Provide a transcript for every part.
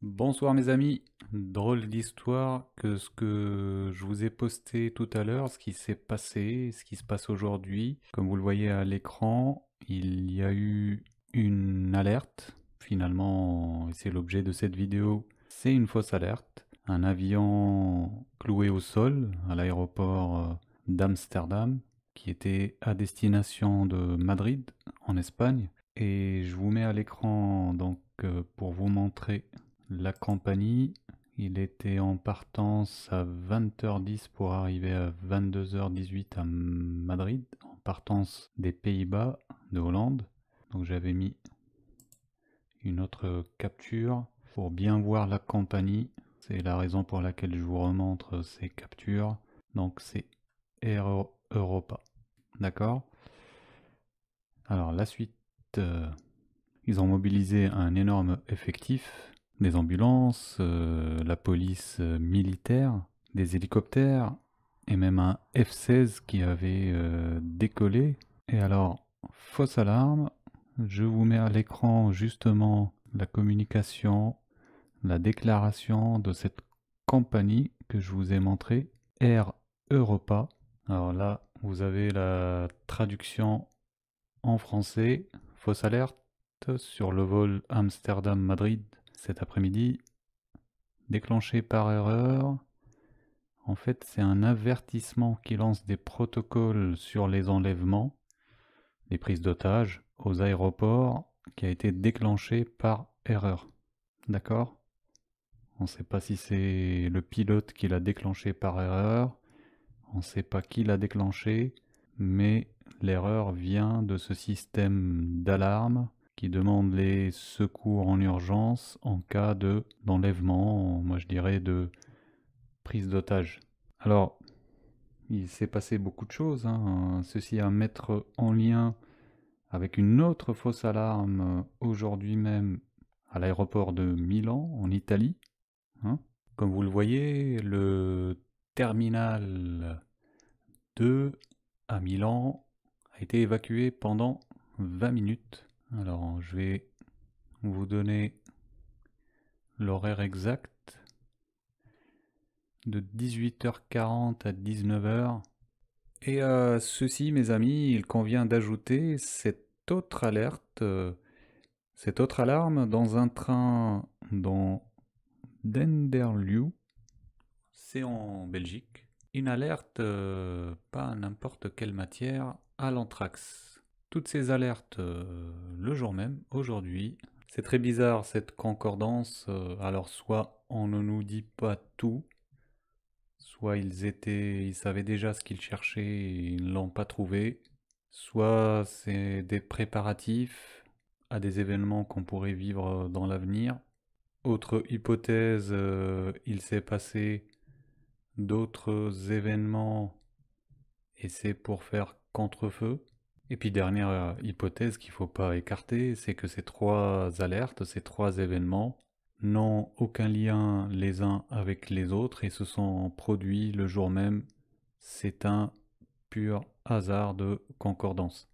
Bonsoir mes amis, drôle d'histoire que ce que je vous ai posté tout à l'heure, ce qui s'est passé, ce qui se passe aujourd'hui. Comme vous le voyez à l'écran, il y a eu une alerte. Finalement, et c'est l'objet de cette vidéo, c'est une fausse alerte. Un avion cloué au sol à l'aéroport d'Amsterdam qui était à destination de Madrid en Espagne. Et je vous mets à l'écran donc pour vous montrer la compagnie. Il était en partance à 20h10 pour arriver à 22h18 à Madrid, en partance des Pays-Bas, de Hollande. Donc j'avais mis une autre capture pour bien voir la compagnie. C'est la raison pour laquelle je vous remontre ces captures. Donc c'est Air Europa. D'accord? Alors la suite, ils ont mobilisé un énorme effectif, des ambulances, la police militaire, des hélicoptères et même un F-16 qui avait décollé. Et alors, fausse alarme, je vous mets à l'écran justement la communication, la déclaration de cette compagnie que je vous ai montré, Air Europa. Alors là, vous avez la traduction en français, fausse alerte sur le vol Amsterdam-Madrid cet après-midi, déclenché par erreur. En fait, c'est un avertissement qui lance des protocoles sur les enlèvements, les prises d'otages aux aéroports, qui a été déclenché par erreur. D'accord? On ne sait pas si c'est le pilote qui l'a déclenché par erreur, on ne sait pas qui l'a déclenché, mais l'erreur vient de ce système d'alarme qui demande les secours en urgence en cas d'enlèvement, moi je dirais de prise d'otage. Alors, il s'est passé beaucoup de choses, hein. Ceci à mettre en lien avec une autre fausse alarme aujourd'hui même à l'aéroport de Milan, en Italie, hein. Comme vous le voyez, le terminal 2 à Milan a été évacué pendant 20 minutes. Alors, je vais vous donner l'horaire exact de 18h40 à 19h. Et à ceci, mes amis, il convient d'ajouter autre alerte, cette autre alarme dans un train dans Denderleeuw, c'est en Belgique. Une alerte, pas à n'importe quelle matière, à l'anthrax. Toutes ces alertes le jour même, aujourd'hui. C'est très bizarre cette concordance. Alors soit on ne nous dit pas tout, soit ils savaient déjà ce qu'ils cherchaient et ils ne l'ont pas trouvé, soit c'est des préparatifs à des événements qu'on pourrait vivre dans l'avenir. Autre hypothèse, il s'est passé d'autres événements et c'est pour faire contre-feu. Et puis dernière hypothèse qu'il ne faut pas écarter, c'est que ces trois alertes, ces trois événements n'ont aucun lien les uns avec les autres et se sont produits le jour même. C'est un pur hasard de concordance.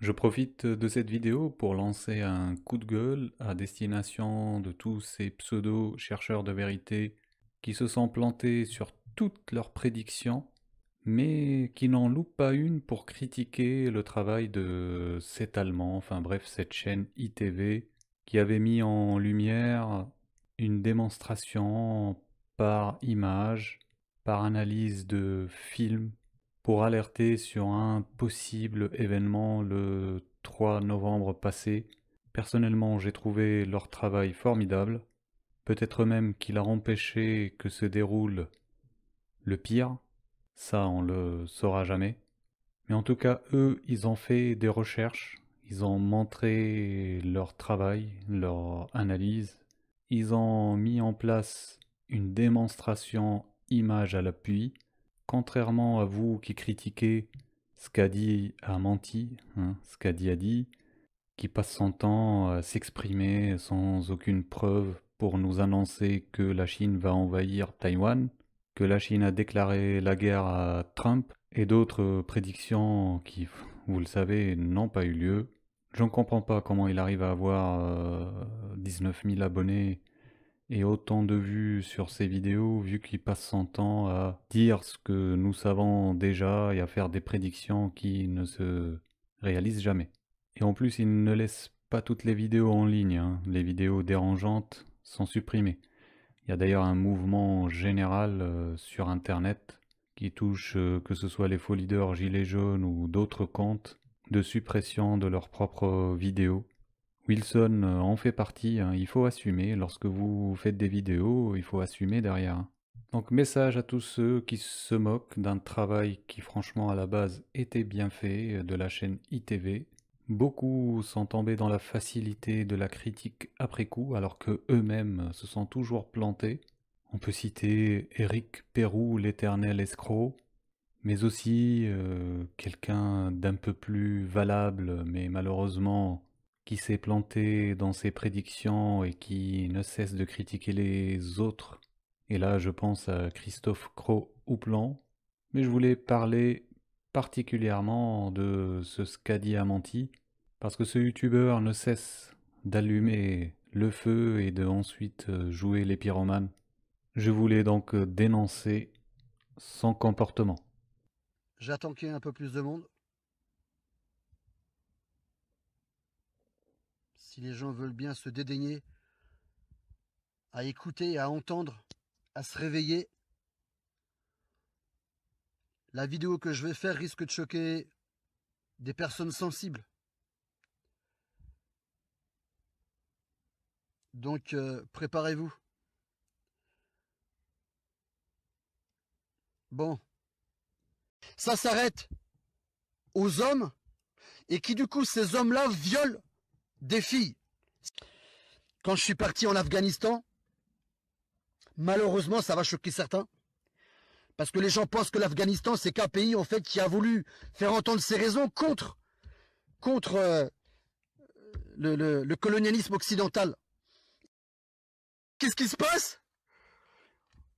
Je profite de cette vidéo pour lancer un coup de gueule à destination de tous ces pseudo-chercheurs de vérité qui se sont plantés sur toutes leurs prédictions, mais qui n'en loupent pas une pour critiquer le travail de cet Allemand, enfin bref, cette chaîne ITV, qui avait mis en lumière une démonstration par image, par analyse de films, pour alerter sur un possible événement le 3 novembre passé. Personnellement, j'ai trouvé leur travail formidable, peut-être même qu'il a empêché que se déroule le pire, ça on le saura jamais. Mais en tout cas, eux, ils ont fait des recherches, ils ont montré leur travail, leur analyse, ils ont mis en place une démonstration image à l'appui. Contrairement à vous qui critiquez ce qu'a dit a menti, hein, ce qu'a dit a dit, qui passe son temps à s'exprimer sans aucune preuve pour nous annoncer que la Chine va envahir Taïwan, que la Chine a déclaré la guerre à Trump, et d'autres prédictions qui, vous le savez, n'ont pas eu lieu. Je ne comprends pas comment il arrive à avoir 19 000 abonnés et autant de vues sur ses vidéos, vu qu'il passe son temps à dire ce que nous savons déjà et à faire des prédictions qui ne se réalisent jamais. Et en plus, il ne laisse pas toutes les vidéos en ligne, hein. Les vidéos dérangeantes sont supprimées. Il y a d'ailleurs un mouvement général sur Internet qui touche, que ce soit les faux leaders, Gilets jaunes ou d'autres comptes, de suppression de leurs propres vidéos. Wilson en fait partie, hein. Il faut assumer. Lorsque vous faites des vidéos, il faut assumer derrière, hein. Donc message à tous ceux qui se moquent d'un travail qui franchement à la base était bien fait de la chaîne ITV. Beaucoup sont tombés dans la facilité de la critique après coup alors que eux-mêmes se sont toujours plantés. On peut citer Éric Pérou, l'éternel escroc, mais aussi quelqu'un d'un peu plus valable, mais malheureusement qui s'est planté dans ses prédictions et qui ne cesse de critiquer les autres. Et là, je pense à Christophe Cros-Houplan, mais je voulais parler particulièrement de ce Scadi Amanti, parce que ce youtubeur ne cesse d'allumer le feu et de ensuite jouer les pyromanes. Je voulais donc dénoncer son comportement. J'attends qu'il y ait un peu plus de monde. Si les gens veulent bien se dédaigner à écouter, à entendre, à se réveiller, la vidéo que je vais faire risque de choquer des personnes sensibles. Donc préparez-vous. Bon, ça s'arrête aux hommes et qui du coup ces hommes-là violent des filles. Quand je suis parti en Afghanistan, malheureusement ça va choquer certains. Parce que les gens pensent que l'Afghanistan c'est qu'un pays en fait qui a voulu faire entendre ses raisons contre le colonialisme occidental. Qu'est-ce qui se passe?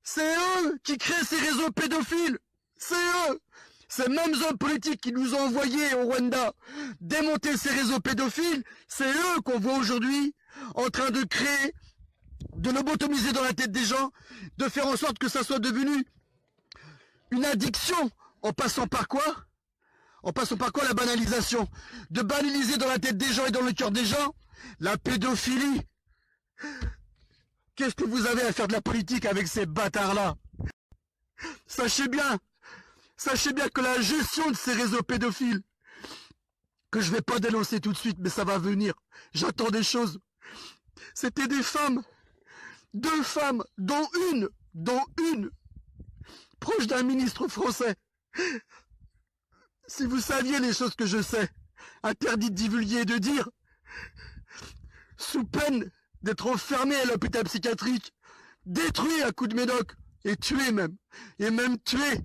C'est eux qui créent ces réseaux pédophiles. C'est eux. Ces mêmes hommes politiques qui nous ont envoyés au Rwanda démonter ces réseaux pédophiles, c'est eux qu'on voit aujourd'hui en train de créer, de lobotomiser dans la tête des gens, de faire en sorte que ça soit devenu une addiction, en passant par quoi? En passant par quoi? La banalisation. De banaliser dans la tête des gens et dans le cœur des gens la pédophilie. Qu'est-ce que vous avez à faire de la politique avec ces bâtards-là? Sachez bien que la gestion de ces réseaux pédophiles, que je vais pas dénoncer tout de suite, mais ça va venir, j'attends des choses. C'était des femmes, 2 femmes, dont une, proche d'un ministre français. Si vous saviez les choses que je sais, interdit de divulguer et de dire, sous peine d'être enfermé à l'hôpital psychiatrique, détruit à coups de médoc, et tué même, tué.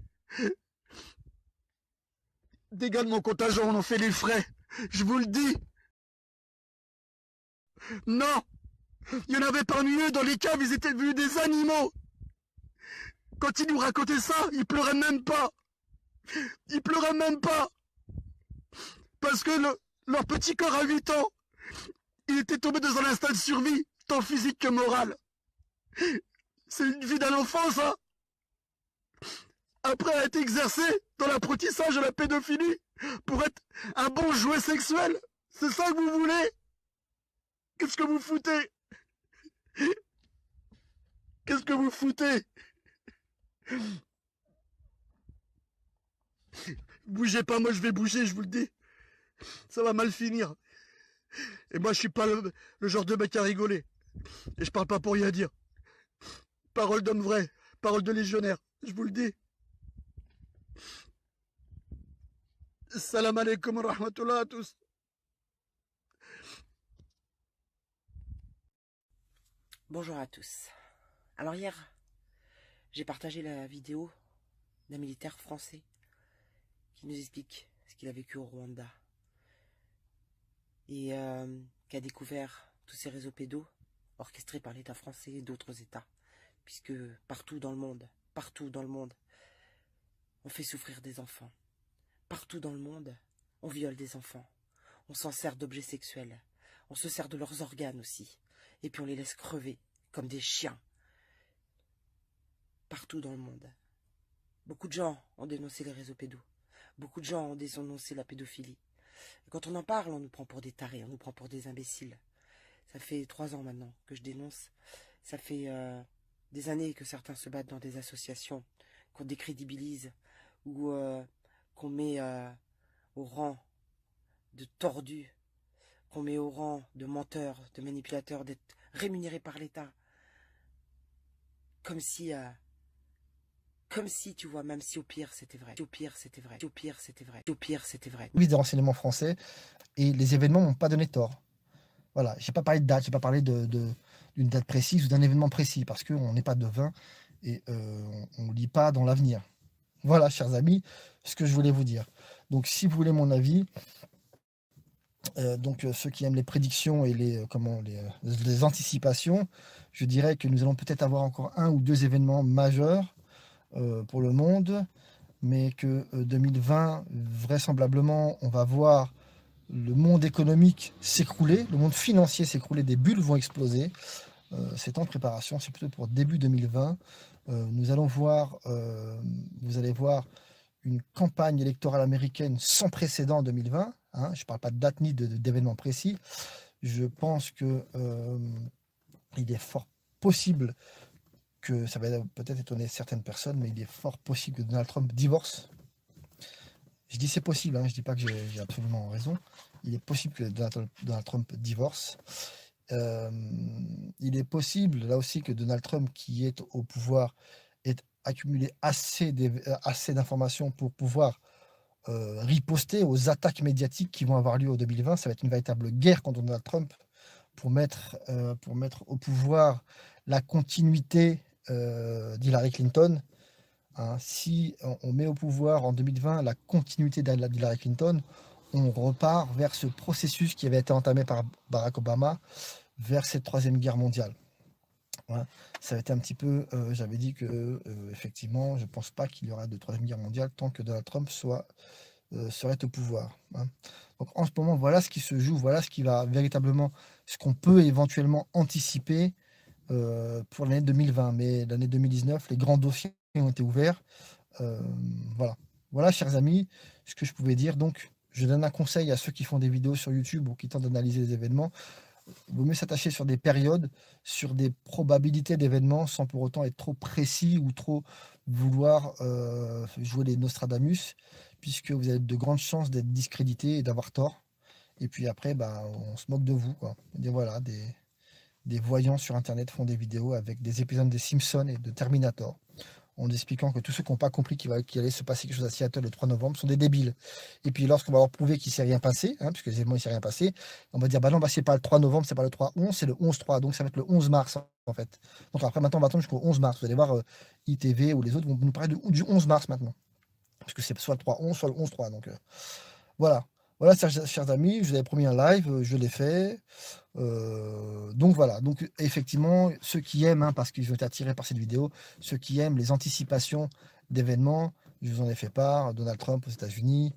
Des gars de mon contingent en ont fait les frais, je vous le dis. Non, il y en avait parmi eux dans les caves, ils étaient devenus des animaux. Quand ils nous racontaient ça, ils pleuraient même pas. Ils pleuraient même pas. Parce que leur petit corps à 8 ans, il était tombé dans un instinct de survie, tant physique que moral. C'est une vie d'un enfant, ça. Après a été exercé dans l'apprentissage de la pédophilie pour être un bon jouet sexuel. C'est ça que vous voulez? Qu'est-ce que vous foutez? Qu'est-ce que vous foutez? Bougez pas, moi je vais bouger, je vous le dis. Ça va mal finir. Et moi je suis pas le genre de mec à rigoler. Et je parle pas pour rien dire. Parole d'homme vrai, parole de légionnaire, je vous le dis. Salam alaikum wa rahmatullah à tous. Bonjour à tous. Alors hier, j'ai partagé la vidéo d'un militaire français qui nous explique ce qu'il a vécu au Rwanda et qui a découvert tous ces réseaux pédos orchestrés par l'État français et d'autres États, puisque partout dans le monde, on fait souffrir des enfants. Partout dans le monde, on viole des enfants. On s'en sert d'objets sexuels. On se sert de leurs organes aussi. Et puis on les laisse crever comme des chiens, partout dans le monde. Beaucoup de gens ont dénoncé les réseaux pédos. Beaucoup de gens ont dénoncé la pédophilie. Et quand on en parle, on nous prend pour des tarés, on nous prend pour des imbéciles. Ça fait 3 ans maintenant que je dénonce. Ça fait des années que certains se battent dans des associations, qu'on décrédibilise ou qu'on met au rang de tordus, qu'on met au rang de menteurs, de manipulateurs, d'être rémunérés par l'État. Comme si, tu vois, même si au pire c'était vrai, si au pire c'était vrai, si au pire c'était vrai, si au pire c'était vrai. Des renseignements français et les événements m'ont pas donné tort. Voilà, j'ai pas parlé de date, j'ai pas parlé d'une date précise ou d'un événement précis parce qu'on n'est pas devin et on ne lit pas dans l'avenir. Voilà, chers amis, ce que je voulais vous dire. Donc, si vous voulez mon avis, ceux qui aiment les prédictions et les anticipations, je dirais que nous allons peut-être avoir encore 1 ou 2 événements majeurs pour le monde, mais que 2020, vraisemblablement, on va voir le monde économique s'écrouler, le monde financier s'écrouler, des bulles vont exploser. C'est en préparation, c'est plutôt pour début 2020. Nous allons voir, vous allez voir une campagne électorale américaine sans précédent en 2020. Hein, je ne parle pas de date ni d'événements précis. Je pense que il est fort possible que, ça va peut-être étonner certaines personnes, mais il est fort possible que Donald Trump divorce. Je dis c'est possible, hein, je ne dis pas que j'ai absolument raison. Il est possible que Donald Trump divorce. Il est possible, là aussi, que Donald Trump, qui est au pouvoir, ait accumulé assez d'informations pour pouvoir riposter aux attaques médiatiques qui vont avoir lieu en 2020. Ça va être une véritable guerre contre Donald Trump pour mettre au pouvoir la continuité d'Hillary Clinton. Hein, si on met au pouvoir en 2020 la continuité d'Hillary Clinton, on repart vers ce processus qui avait été entamé par Barack Obama, vers cette 3e guerre mondiale. Ouais, ça a été un petit peu, j'avais dit que effectivement, je ne pense pas qu'il y aura de 3e guerre mondiale tant que Donald Trump serait au pouvoir. Hein. Donc en ce moment, voilà ce qui se joue, voilà ce qui va véritablement, ce qu'on peut éventuellement anticiper pour l'année 2020. Mais l'année 2019, les grands dossiers ont été ouverts. Voilà, chers amis, ce que je pouvais dire. Donc, je donne un conseil à ceux qui font des vidéos sur YouTube ou qui tentent d'analyser les événements. Il vaut mieux s'attacher sur des périodes, sur des probabilités d'événements, sans pour autant être trop précis ou trop vouloir jouer les Nostradamus, puisque vous avez de grandes chances d'être discrédité et d'avoir tort. Et puis après, on se moque de vous, quoi. Des voyants sur Internet font des vidéos avec des épisodes des Simpsons et de Terminator, en expliquant que tous ceux qui n'ont pas compris qu'il allait se passer quelque chose à Seattle le 3 novembre sont des débiles. Et puis lorsqu'on va leur prouver qu'il ne s'est rien passé, hein, puisque les événements il ne s'est rien passé, on va dire non, c'est pas le 3 novembre, c'est pas le 3-11, c'est le 11-3, donc ça va être le 11 mars en fait. Donc après maintenant on va attendre jusqu'au 11 mars. Vous allez voir ITV ou les autres vont nous parler du 11 mars maintenant. Parce que c'est soit le 3-11, soit le 11-3. Donc voilà. Voilà, chers amis, je vous avais promis un live, je l'ai fait. Donc voilà, donc effectivement, ceux qui aiment, hein, parce qu'ils ont été attirés par cette vidéo, ceux qui aiment les anticipations d'événements, je vous en ai fait part, Donald Trump aux États-Unis,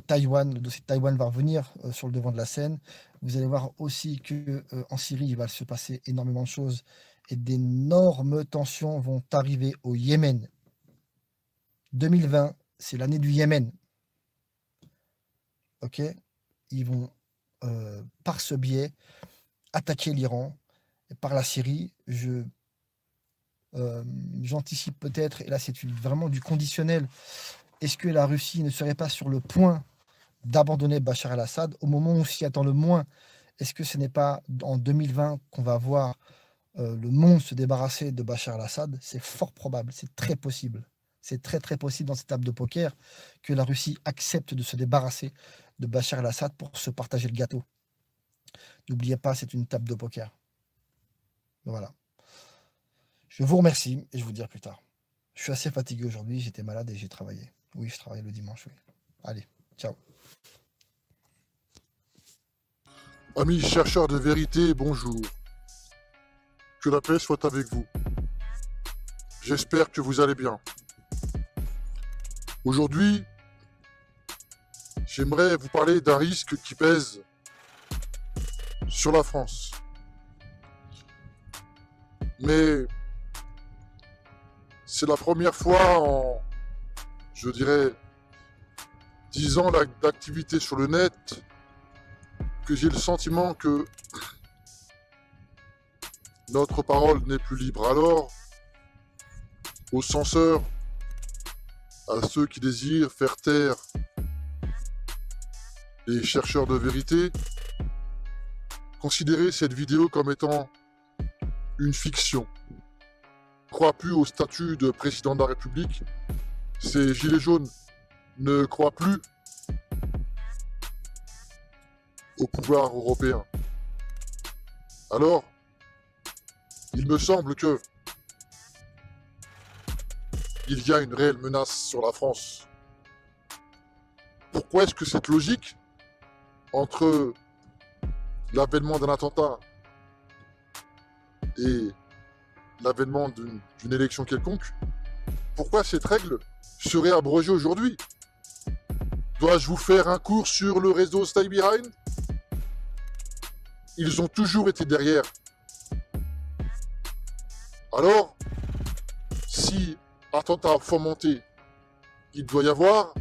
Taïwan, le dossier de Taïwan va revenir sur le devant de la scène. Vous allez voir aussi que en Syrie, il va se passer énormément de choses et d'énormes tensions vont arriver au Yémen. 2020, c'est l'année du Yémen. Ok, ils vont par ce biais attaquer l'Iran et par la Syrie. J'anticipe peut-être, et là c'est vraiment du conditionnel, est-ce que la Russie ne serait pas sur le point d'abandonner Bachar el-Assad au moment où on s'y attend le moins? Est-ce que ce n'est pas en 2020 qu'on va voir le monde se débarrasser de Bachar el-Assad? C'est fort probable, c'est très possible. C'est très très possible dans cette table de poker que la Russie accepte de se débarrasser de Bachar el-Assad pour se partager le gâteau. N'oubliez pas, c'est une table de poker. Voilà. Je vous remercie et je vous dirai plus tard. Je suis assez fatigué aujourd'hui, j'étais malade et j'ai travaillé. Oui, je travaille le dimanche, oui. Allez, ciao. Amis chercheurs de vérité, bonjour. Que la paix soit avec vous. J'espère que vous allez bien. Aujourd'hui, j'aimerais vous parler d'un risque qui pèse sur la France. Mais c'est la première fois en, je dirais, 10 ans d'activité sur le net que j'ai le sentiment que notre parole n'est plus libre. Alors, aux censeurs, à ceux qui désirent faire taire les chercheurs de vérité, considérez cette vidéo comme étant une fiction. Ne croient plus au statut de président de la République. Ces gilets jaunes ne croient plus au pouvoir européen. Alors, il me semble que il y a une réelle menace sur la France. Pourquoi est-ce que cette logique entre l'avènement d'un attentat et l'avènement d'une élection quelconque, pourquoi cette règle serait abrogée aujourd'hui? Dois-je vous faire un cours sur le réseau Stay Behind? Ils ont toujours été derrière. Alors, si attentat fomenté il doit y avoir,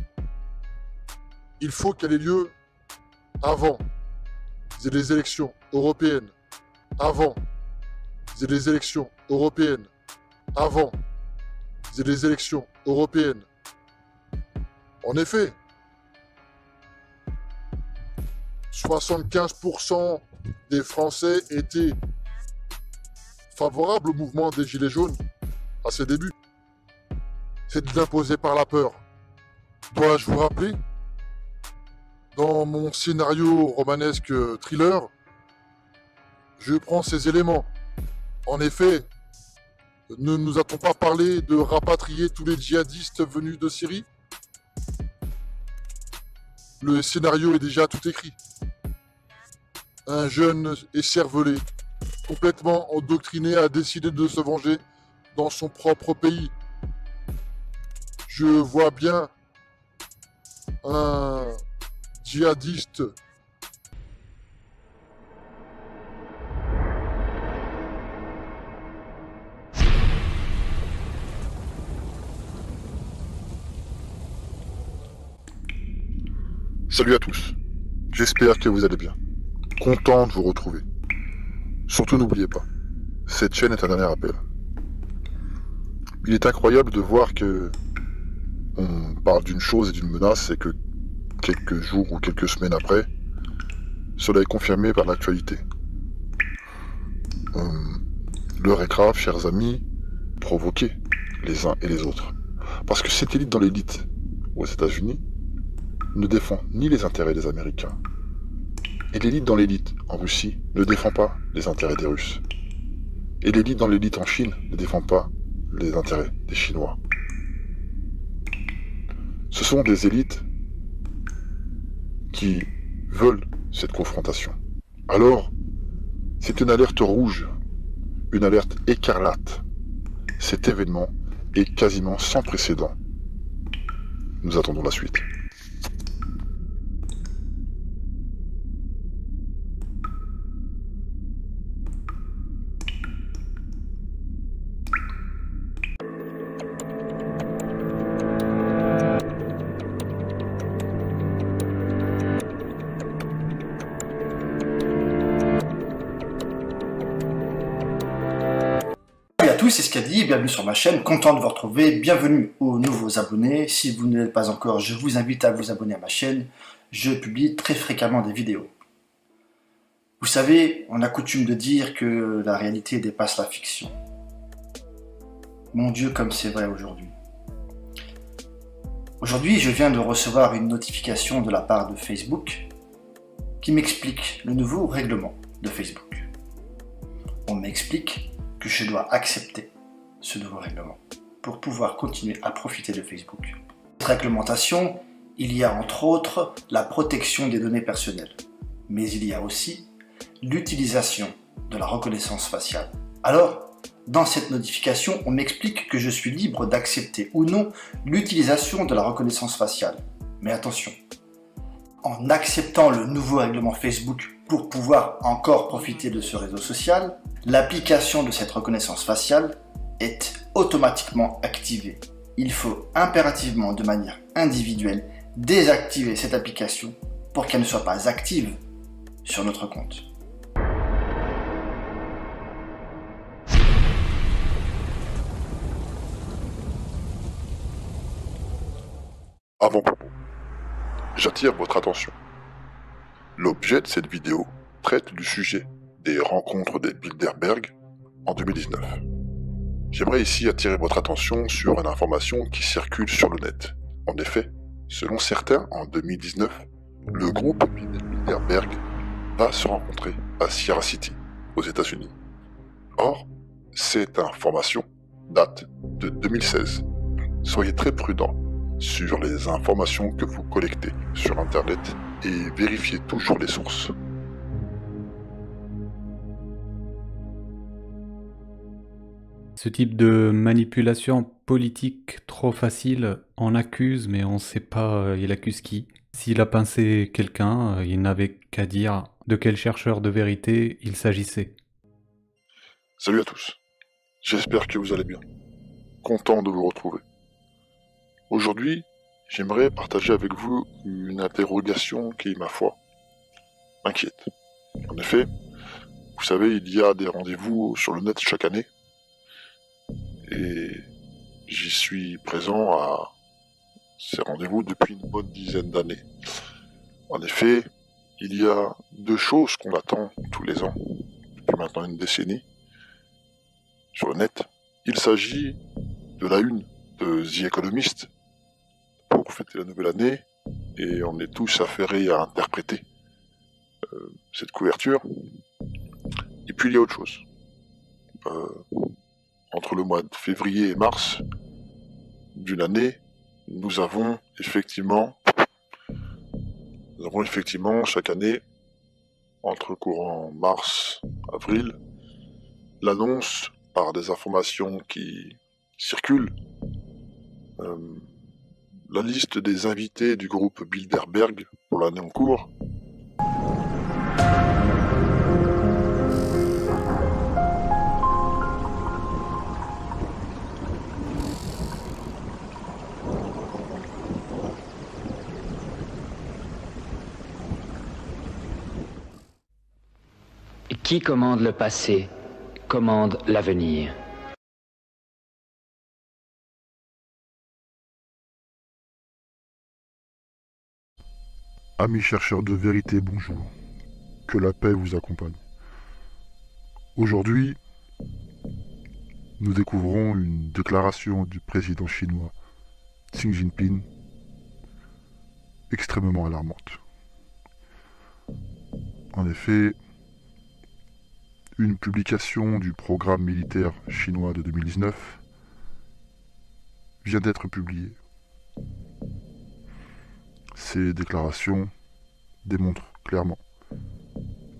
il faut qu'elle ait lieu avant les élections européennes. Avant les élections européennes. Avant les élections européennes. En effet, 75% des Français étaient favorables au mouvement des Gilets jaunes à ses débuts. C'est de l'imposer par la peur. Dois-je vous rappeler, dans mon scénario romanesque thriller, je prends ces éléments. En effet, ne nous a-t-on pas parlé de rapatrier tous les djihadistes venus de Syrie? Le scénario est déjà tout écrit. Un jeune écervelé, complètement endoctriné, a décidé de se venger dans son propre pays. Je vois bien un djihadiste Salut à tous, j'espère que vous allez bien. Content de vous retrouver. Surtout n'oubliez pas, cette chaîne est un dernier appel. Il est incroyable de voir que on parle d'une chose et d'une menace et que quelques jours ou quelques semaines après, cela est confirmé par l'actualité. L'heure est grave, chers amis, provoquez les uns et les autres. Parce que cette élite dans l'élite aux États-Unis ne défend ni les intérêts des Américains, et l'élite dans l'élite en Russie ne défend pas les intérêts des Russes. Et l'élite dans l'élite en Chine ne défend pas les intérêts des Chinois. Ce sont des élites qui veulent cette confrontation. Alors, c'est une alerte rouge, une alerte écarlate. Cet événement est quasiment sans précédent. Nous attendons la suite. C'est Scadi, bienvenue sur ma chaîne, content de vous retrouver, bienvenue aux nouveaux abonnés. Si vous ne l'êtes pas encore, je vous invite à vous abonner à ma chaîne, je publie très fréquemment des vidéos. Vous savez, on a coutume de dire que la réalité dépasse la fiction. Mon Dieu, comme c'est vrai aujourd'hui. Aujourd'hui, je viens de recevoir une notification de la part de Facebook qui m'explique le nouveau règlement de Facebook. On m'explique que je dois accepter ce nouveau règlement pour pouvoir continuer à profiter de Facebook. Cette réglementation, il y a entre autres la protection des données personnelles, mais il y a aussi l'utilisation de la reconnaissance faciale. Alors, dans cette notification, on m'explique que je suis libre d'accepter ou non l'utilisation de la reconnaissance faciale. Mais attention, en acceptant le nouveau règlement Facebook Pour pouvoir encore profiter de ce réseau social, l'application de cette reconnaissance faciale est automatiquement activée. Il faut impérativement, de manière individuelle, désactiver cette application pour qu'elle ne soit pas active sur notre compte. Avant-propos. J'attire votre attention. L'objet de cette vidéo traite du sujet des rencontres des Bilderberg en 2019. J'aimerais ici attirer votre attention sur une information qui circule sur le net. En effet, selon certains, en 2019, le groupe Bilderberg va se rencontrer à Sierra City, aux États-Unis. Or, cette information date de 2016. Soyez très prudents sur les informations que vous collectez sur Internet et vérifiez toujours les sources. Ce type de manipulation politique trop facile, on accuse, mais on ne sait pas il accuse qui. S'il a pincé quelqu'un, il n'avait qu'à dire de quel chercheur de vérité il s'agissait. Salut à tous, j'espère que vous allez bien. Content de vous retrouver. Aujourd'hui, j'aimerais partager avec vous une interrogation qui, ma foi, m'inquiète. En effet, vous savez, il y a des rendez-vous sur le net chaque année, et j'y suis présent à ces rendez-vous depuis une bonne dizaine d'années. En effet, il y a deux choses qu'on attend tous les ans, depuis maintenant une décennie, sur le net. Il s'agit de la une de The Economist pour fêter la nouvelle année, et on est tous affairés à interpréter cette couverture. Et puis il y a autre chose. Entre le mois de février et mars d'une année, nous avons effectivement chaque année, entre courant mars-avril, l'annonce par des informations qui circulent, la liste des invités du groupe Bilderberg pour l'année en cours. Qui commande le passé, commande l'avenir. Amis chercheurs de vérité, bonjour. Que la paix vous accompagne. Aujourd'hui, nous découvrons une déclaration du président chinois Xi Jinping extrêmement alarmante. En effet, une publication du programme militaire chinois de 2019 vient d'être publiée. Ces déclarations démontrent clairement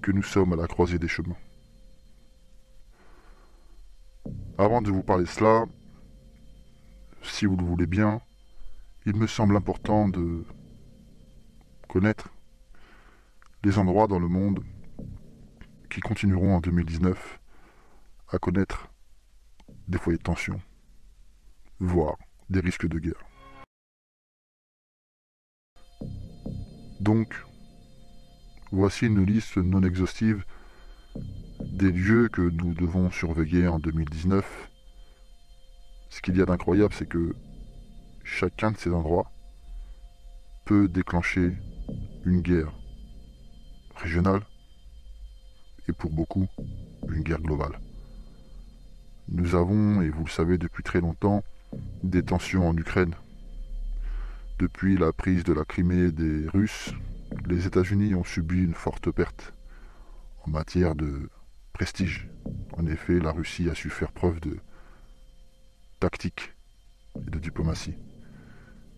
que nous sommes à la croisée des chemins. Avant de vous parler de cela, si vous le voulez bien, il me semble important de connaître les endroits dans le monde qui continueront en 2019 à connaître des foyers de tension, voire des risques de guerre. Donc, voici une liste non exhaustive des lieux que nous devons surveiller en 2019. Ce qu'il y a d'incroyable, c'est que chacun de ces endroits peut déclencher une guerre régionale et pour beaucoup, une guerre globale. Nous avons, et vous le savez depuis très longtemps, des tensions en Ukraine. Depuis la prise de la Crimée des Russes, les États-Unis ont subi une forte perte en matière de prestige. En effet, la Russie a su faire preuve de tactique et de diplomatie.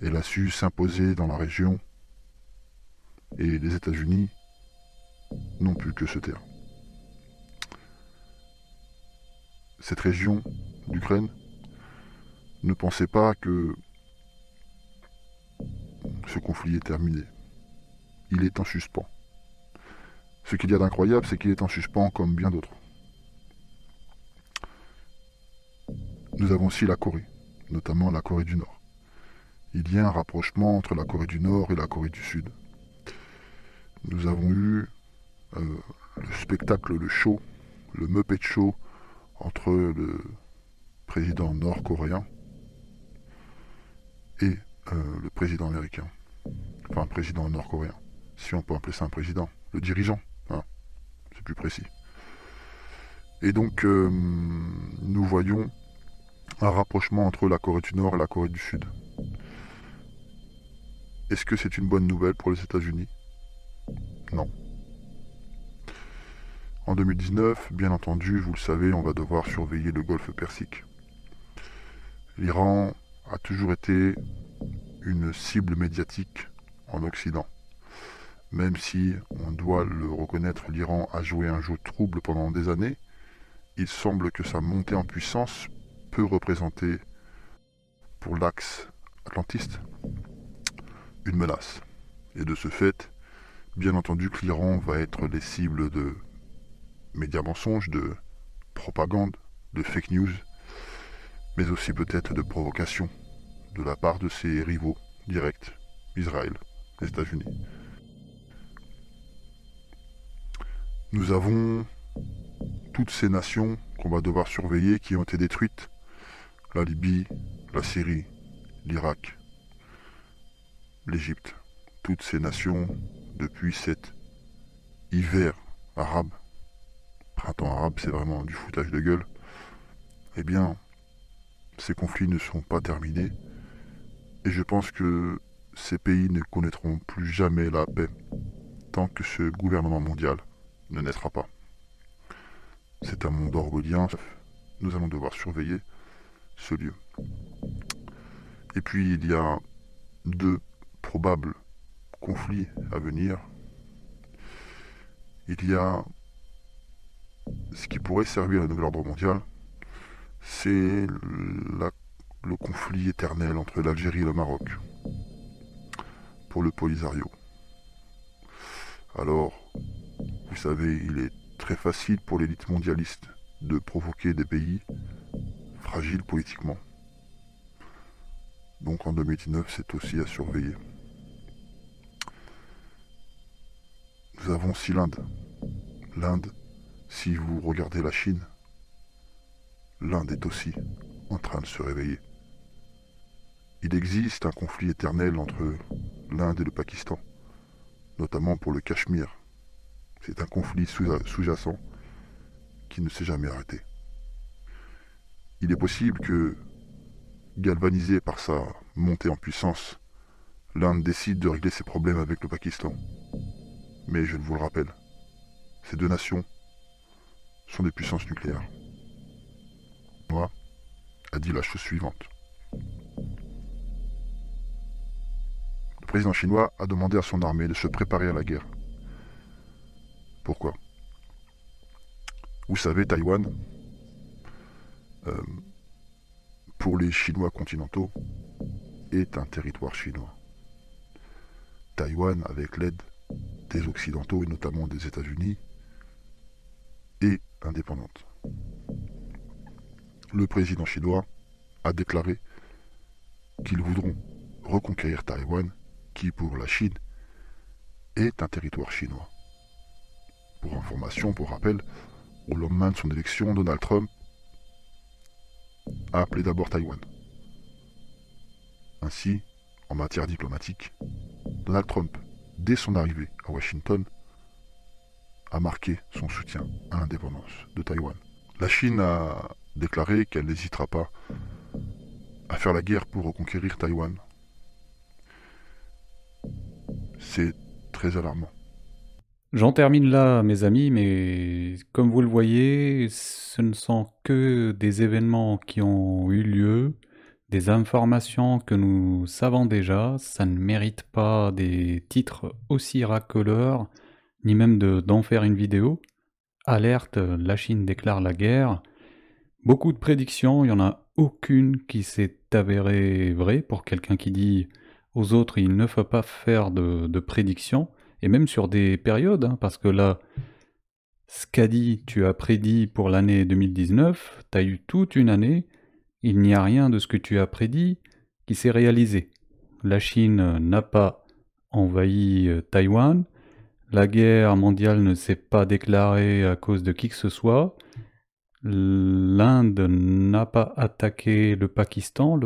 Elle a su s'imposer dans la région et les États-Unis n'ont pu que se taire. Cette région d'Ukraine ne pensait pas que ce conflit est terminé. Il est en suspens. Ce qu'il y a d'incroyable, c'est qu'il est en suspens comme bien d'autres. Nous avons aussi la Corée, notamment la Corée du Nord. Il y a un rapprochement entre la Corée du Nord et la Corée du Sud. Nous avons eu le spectacle, le show, le Muppet Show entre le président nord-coréen et le président américain. Enfin, un président nord-coréen, si on peut appeler ça un président, le dirigeant, hein, c'est plus précis. Et donc, nous voyons un rapprochement entre la Corée du Nord et la Corée du Sud. Est-ce que c'est une bonne nouvelle pour les États-Unis? Non. En 2019, bien entendu, vous le savez, on va devoir surveiller le golfe Persique. L'Iran a toujours été une cible médiatique en Occident. Même si, on doit le reconnaître, l'Iran a joué un jeu trouble pendant des années, il semble que sa montée en puissance peut représenter, pour l'axe atlantiste, une menace. Et de ce fait, bien entendu que l'Iran va être les cibles de médias mensonges, de propagande, de fake news, mais aussi peut-être de provocation de la part de ses rivaux directs, Israël, les États-Unis. Nous avons toutes ces nations qu'on va devoir surveiller qui ont été détruites. La Libye, la Syrie, l'Irak, l'Égypte. Toutes ces nations, depuis cet hiver arabe, printemps arabe, c'est vraiment du foutage de gueule, eh bien, ces conflits ne sont pas terminés. Et je pense que ces pays ne connaîtront plus jamais la paix tant que ce gouvernement mondial ne naîtra pas. C'est un monde orwellien, nous allons devoir surveiller ce lieu. Et puis il y a deux probables conflits à venir. Il y a ce qui pourrait servir à un nouvel ordre mondial, c'est le conflit éternel entre l'Algérie et le Maroc pour le Polisario. Alors, vous savez, il est très facile pour l'élite mondialiste de provoquer des pays fragiles politiquement. Donc en 2019, c'est aussi à surveiller. Nous avons aussi l'Inde. L'Inde, si vous regardez la Chine, l'Inde est aussi en train de se réveiller. Il existe un conflit éternel entre l'Inde et le Pakistan, notamment pour le Cachemire. C'est un conflit sous-jacent qui ne s'est jamais arrêté. Il est possible que, galvanisé par sa montée en puissance, l'Inde décide de régler ses problèmes avec le Pakistan. Mais je vous le rappelle, ces deux nations sont des puissances nucléaires. Moi, a dit la chose suivante. Le président chinois a demandé à son armée de se préparer à la guerre. Pourquoi? Vous savez, Taïwan, pour les Chinois continentaux, est un territoire chinois. Taïwan, avec l'aide des Occidentaux et notamment des États-Unis, est indépendante. Le président chinois a déclaré qu'ils voudront reconquérir Taïwan, qui pour la Chine est un territoire chinois. Pour information, pour rappel, au lendemain de son élection, Donald Trump a appelé d'abord Taïwan. Ainsi, en matière diplomatique, Donald Trump, dès son arrivée à Washington, a marqué son soutien à l'indépendance de Taïwan. La Chine a déclaré qu'elle n'hésitera pas à faire la guerre pour reconquérir Taïwan. C'est très alarmant. J'en termine là, mes amis, mais comme vous le voyez, ce ne sont que des événements qui ont eu lieu, des informations que nous savons déjà, ça ne mérite pas des titres aussi racoleurs, ni même d'en faire une vidéo. Alerte, la Chine déclare la guerre. Beaucoup de prédictions, il n'y en a aucune qui s'est avérée vraie pour quelqu'un qui dit aux autres il ne faut pas faire de prédictions. et même sur des périodes, hein, parce que là, ce qu'a dit, tu as prédit pour l'année 2019, tu as eu toute une année, il n'y a rien de ce que tu as prédit qui s'est réalisé. La Chine n'a pas envahi Taïwan, la guerre mondiale ne s'est pas déclarée à cause de qui que ce soit, l'Inde n'a pas attaqué le Pakistan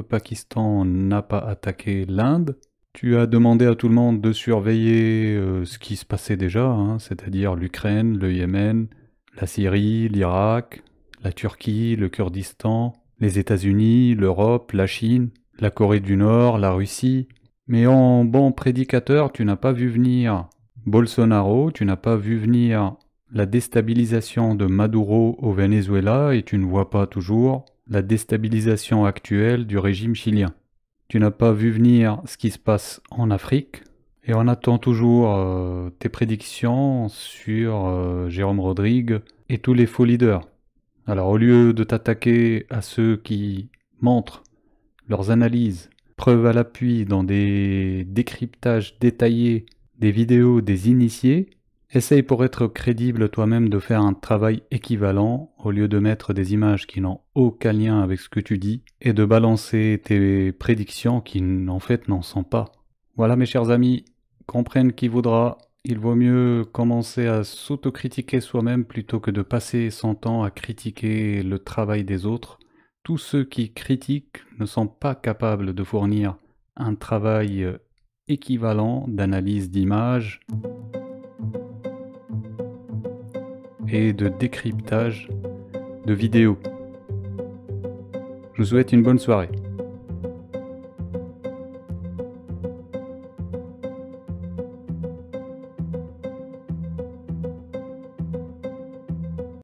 n'a pas attaqué l'Inde. Tu as demandé à tout le monde de surveiller ce qui se passait déjà, hein, c'est-à-dire l'Ukraine, le Yémen, la Syrie, l'Irak, la Turquie, le Kurdistan, les États-Unis, l'Europe, la Chine, la Corée du Nord, la Russie. Mais en bon prédicateur, tu n'as pas vu venir Bolsonaro, tu n'as pas vu venir la déstabilisation de Maduro au Venezuela et tu ne vois pas toujours la déstabilisation actuelle du régime chilien. Tu n'as pas vu venir ce qui se passe en Afrique et on attend toujours tes prédictions sur Jérôme Rodrigue et tous les faux leaders. Alors au lieu de t'attaquer à ceux qui montrent leurs analyses, preuves à l'appui dans des décryptages détaillés des vidéos des initiés, essaye pour être crédible toi-même de faire un travail équivalent au lieu de mettre des images qui n'ont aucun lien avec ce que tu dis et de balancer tes prédictions qui en fait n'en sont pas. Voilà mes chers amis, comprenne qui voudra, il vaut mieux commencer à s'autocritiquer soi-même plutôt que de passer son temps à critiquer le travail des autres. Tous ceux qui critiquent ne sont pas capables de fournir un travail équivalent d'analyse d'images et de décryptage de vidéos. Je vous souhaite une bonne soirée.